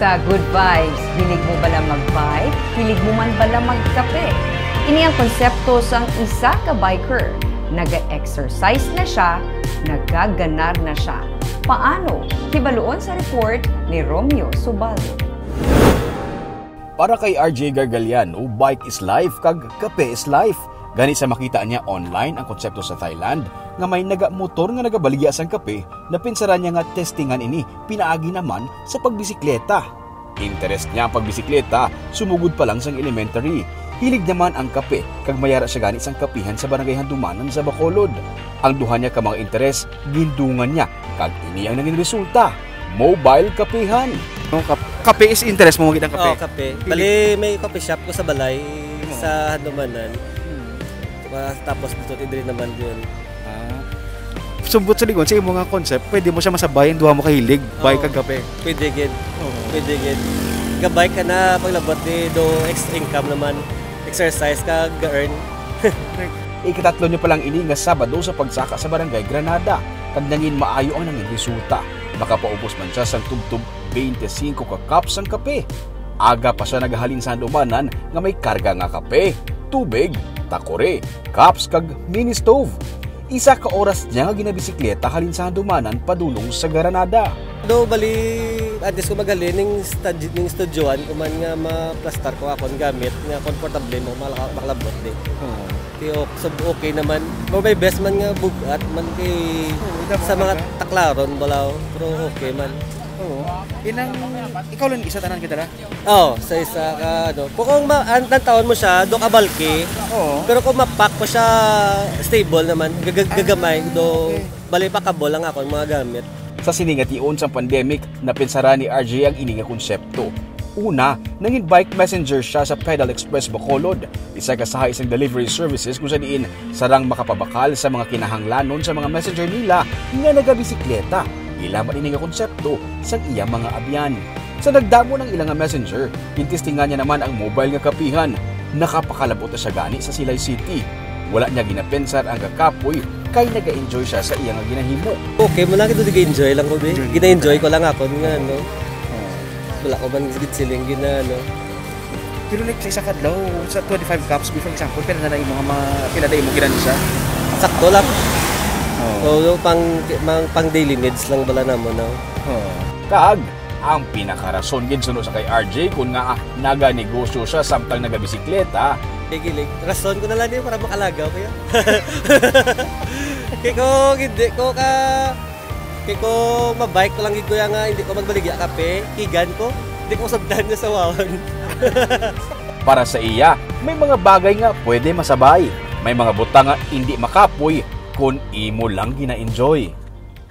sa Good Vibes. Hilig mo bala mag-bike? Hilig mo man bala magkape? Ini ang konsepto sang isa ka biker. Naga-exercise na siya, nagaganar na siya. Paano? Hibaluon sa report ni Romeo Subaldo. Para kay RJ Gargaliano, bike is life kag kape is life. Gani sa makita niya online ang konsepto sa Thailand nga may naga-motor nga nagabaligya sang kape na pinsara niya nga testingan ini pinaagi naman sa pagbisikleta. Interest niya ang pagbisikleta, sumugod pa lang sang elementary. Hilig naman ang kape kag mayara siya gani sang kapihan sa barangay Handumanan sa Bacolod. Ang duha niya ka mga interes gindungan niya kag ini ang naging resulta, mobile kapihan. Kape is interest mo magiging kape? Oo, kape. Bali, may coffee shop ko sa Balay, sa Handumanan. Tapos dito, tidri naman yun. Sumbot sa ligon, sa imo nga concept, pwede mo siya masabayan, duha mo kahilig, bike kag kape. Pwede gid. Pwede gid. Ga-bike ka na, paglabot do extra income naman. Exercise ka, ga-earn. Ikatatlo niyo palang ini nga Sabado sa pagsaka sa barangay Granada. Kag nangin maayo ang nangin resulta. Makapaubos man siya sang tubtub 25 ka cups ang kape. Aga pa siya naghalin sa Handumanan nga may karga nga kape, tubig, takore, cups kag mini stove. Isa ka oras niya nga ginabisikleta halin sa Handumanan padulong sa Granada. Do bali antes ko magalin ning studyoan ko man nga ma-plaster ko akong gamit nga comfortable mo makalabot di. Tiyo so okay naman. Mo may best man nga bugat man kay sa mga taklaron balaw pero okay man. Inang ikaw lang isa tanan kita ra? Sa isa ka kung taon mo siya do kabalki. Pero kung mapak ko siya stable naman gagamay do bali pa kabol lang ako mga gamit. Sa siningation sa pandemic, napinsara ni RJ ang ininga konsepto. Una, nangin bike messenger siya sa Pedal Express Bacolod. Isa ka sa isang delivery services kung saan sarang makapabakal sa mga kinahanglanon sa mga messenger nila nga nagabisikleta. Ilaman ininga konsepto sa iyang mga abyan. Sa nagdamo ng ilang messenger, intestingan niya naman ang mobile nga kapihan. Nakapakalabot na siya gani sa Silay City. Wala niya ginapensar ang kakapoy kay naga-enjoy siya sa iyang ginahimo. Okay, muna kito nag-enjoy lang ko be. Gina-enjoy ko lang ako nga no. Wala ko man siling gina no. Pero like sa isa kadlaw sa 25 cups before example pero na yung mga pila day mo ginan siya. Sakto lang. So pang daily needs lang bala namo no. Kag ang pinakarason gid suno sa kay RJ kun nga naga-negosyo siya samtang nagabisikleta. Gilig. Rason ko na lang din para makalagaw ko yan. Kaya ko mabike ko lang gid ko nga hindi ko magbaligya kape, kigan ko, hindi ko sabdan na sa wawan. Para sa iya, may mga bagay nga pwede masabay. May mga butang nga hindi makapoy kung imo lang gina-enjoy.